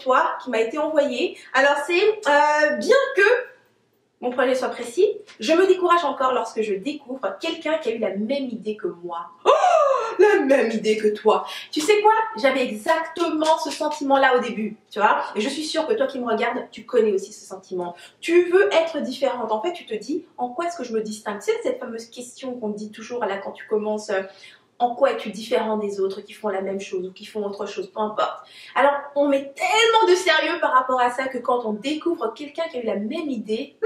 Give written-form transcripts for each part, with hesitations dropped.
toi qui m'a été envoyé. Alors c'est bien que mon projet soit précis, je me décourage encore lorsque je découvre quelqu'un qui a eu la même idée que moi. Oh, la même idée que toi. Tu sais quoi? J'avais exactement ce sentiment-là au début, tu vois. Et je suis sûre que toi qui me regardes, tu connais aussi ce sentiment. Tu veux être différente. En fait, tu te dis, en quoi est-ce que je me distingue? Tu sais, cette fameuse question qu'on te dit toujours là quand tu commences... en quoi es-tu différent des autres qui font la même chose ou qui font autre chose, peu importe. Alors, on met tellement de sérieux par rapport à ça que quand on découvre quelqu'un qui a eu la même idée,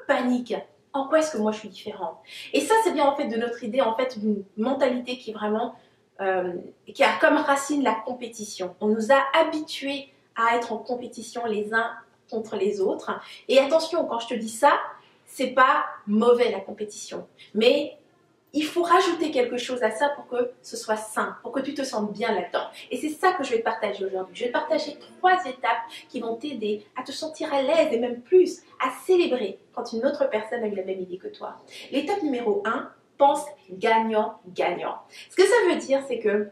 panique. En quoi est-ce que moi je suis différente? Et ça, c'est bien en fait de notre idée, en fait, d'une mentalité qui est vraiment, qui a comme racine la compétition. On nous a habitués à être en compétition les uns contre les autres. Et attention, quand je te dis ça, c'est pas mauvais la compétition, mais il faut rajouter quelque chose à ça pour que ce soit sain, pour que tu te sentes bien là-dedans. Et c'est ça que je vais te partager aujourd'hui. Je vais te partager 3 étapes qui vont t'aider à te sentir à l'aise et même plus, à célébrer quand une autre personne a eu la même idée que toi. L'étape numéro 1, pense gagnant-gagnant. Ce que ça veut dire, c'est que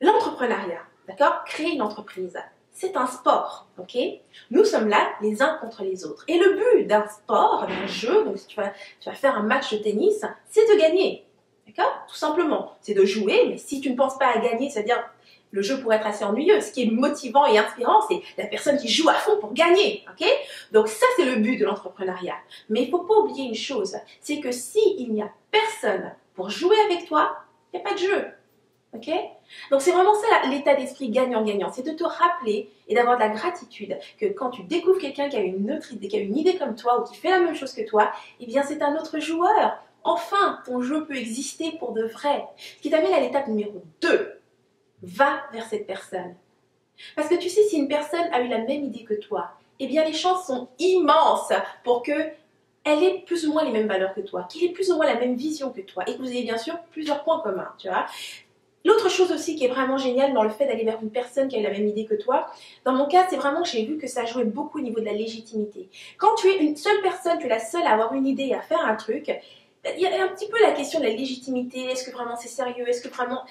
l'entrepreneuriat, d'accord, créer une entreprise, c'est un sport, ok? Nous sommes là les uns contre les autres. Et le but d'un sport, d'un jeu, donc si tu vas faire un match de tennis, c'est de gagner, d'accord? Tout simplement, c'est de jouer, mais si tu ne penses pas à gagner, c'est-à-dire le jeu pourrait être assez ennuyeux. Ce qui est motivant et inspirant, c'est la personne qui joue à fond pour gagner, ok? Donc ça, c'est le but de l'entrepreneuriat. Mais il ne faut pas oublier une chose, c'est que s'il n'y a personne pour jouer avec toi, il n'y a pas de jeu. Ok? Donc c'est vraiment ça l'état d'esprit gagnant-gagnant, c'est de te rappeler et d'avoir de la gratitude que quand tu découvres quelqu'un qui a une autre idée, qui a une idée comme toi ou qui fait la même chose que toi, eh bien c'est un autre joueur. Enfin, ton jeu peut exister pour de vrai. Ce qui t'amène à l'étape numéro 2. Va vers cette personne. Parce que tu sais, si une personne a eu la même idée que toi, eh bien les chances sont immenses pour que elle ait plus ou moins les mêmes valeurs que toi, qu'il ait plus ou moins la même vision que toi et que vous ayez bien sûr plusieurs points communs, tu vois. L'autre chose aussi qui est vraiment géniale dans le fait d'aller vers une personne qui a eu la même idée que toi, dans mon cas, c'est vraiment que j'ai vu que ça jouait beaucoup au niveau de la légitimité. Quand tu es une seule personne, tu es la seule à avoir une idée et à faire un truc, il y a un petit peu la question de la légitimité. Est-ce que vraiment c'est sérieux? Est-ce que vraiment...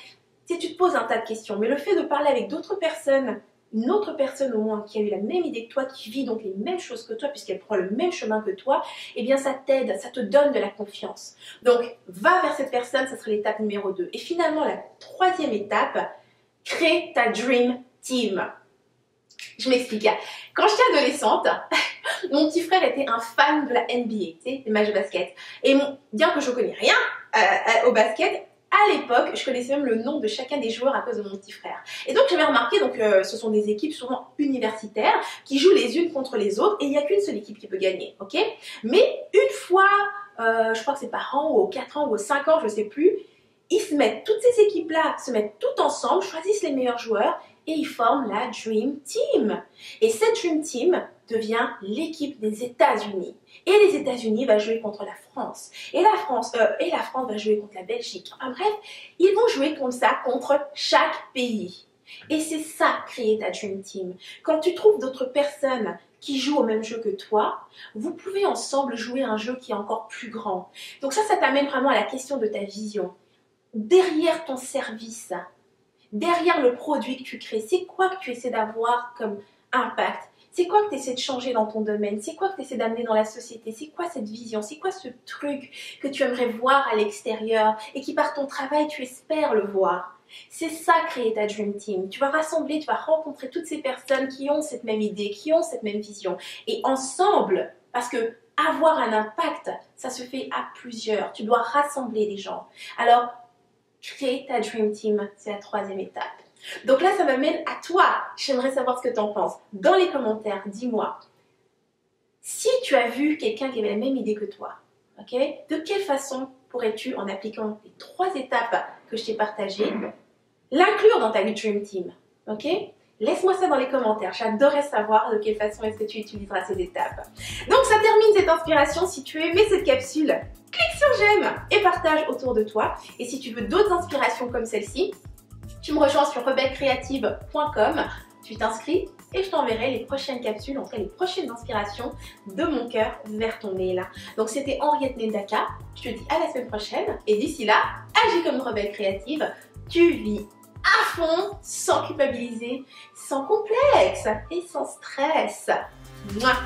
Tu sais, tu te poses un tas de questions. Mais le fait de parler avec d'autres personnes, une autre personne au moins qui a eu la même idée que toi, qui vit donc les mêmes choses que toi, puisqu'elle prend le même chemin que toi, eh bien ça t'aide, ça te donne de la confiance. Donc, va vers cette personne, ça serait l'étape numéro 2. Et finalement, la 3e étape, crée ta Dream Team. Je m'explique. Quand j'étais adolescente, mon petit frère était un fan de la NBA, tu sais, des matchs de basket. Et bien que je ne connais rien au basket, à l'époque, je connaissais même le nom de chacun des joueurs à cause de mon petit frère. Et donc, j'avais remarqué, donc, ce sont des équipes souvent universitaires qui jouent les unes contre les autres et il n'y a qu'une seule équipe qui peut gagner, ok? Mais une fois, je crois que c'est par an ou aux 4 ans ou aux 5 ans, je ne sais plus, ils se mettent, toutes ces équipes-là se mettent toutes ensemble, choisissent les meilleurs joueurs et ils forment la Dream Team. Et cette Dream Team devient l'équipe des États-Unis. Et les États-Unis vont jouer contre la France. Et la France va jouer contre la Belgique. En bref, ils vont jouer comme ça contre chaque pays. Et c'est ça, créer ta Dream Team. Quand tu trouves d'autres personnes qui jouent au même jeu que toi, vous pouvez ensemble jouer un jeu qui est encore plus grand. Donc ça t'amène vraiment à la question de ta vision. Derrière ton service, derrière le produit que tu crées, c'est quoi que tu essaies d'avoir comme impact? C'est quoi que tu essaies de changer dans ton domaine? C'est quoi que tu essaies d'amener dans la société? C'est quoi cette vision? C'est quoi ce truc que tu aimerais voir à l'extérieur et qui par ton travail tu espères le voir? C'est ça, créer ta Dream Team. Tu vas rassembler, tu vas rencontrer toutes ces personnes qui ont cette même idée, qui ont cette même vision. Et ensemble, parce que avoir un impact, ça se fait à plusieurs. Tu dois rassembler des gens. Alors, créer ta Dream Team, c'est la 3e étape. Donc là, ça m'amène à toi. J'aimerais savoir ce que tu en penses. Dans les commentaires, dis-moi, si tu as vu quelqu'un qui avait la même idée que toi, ok, de quelle façon pourrais-tu, en appliquant les 3 étapes que je t'ai partagées, l'inclure dans ta Dream Team, ok? Laisse-moi ça dans les commentaires, j'adorerais savoir de quelle façon est-ce que tu utiliseras ces étapes. Donc ça termine cette inspiration. Si tu as aimé cette capsule, clique sur j'aime et partage autour de toi. Et si tu veux d'autres inspirations comme celle-ci, tu me rejoins sur rebellecreative.com, tu t'inscris et je t'enverrai les prochaines capsules, en tout cas les prochaines inspirations de mon cœur vers ton mail. Donc c'était Henriette Nendaka, je te dis à la semaine prochaine et d'ici là, agis comme une rebelle créative, tu vis à fond, sans culpabiliser, sans complexe et sans stress. Mouah.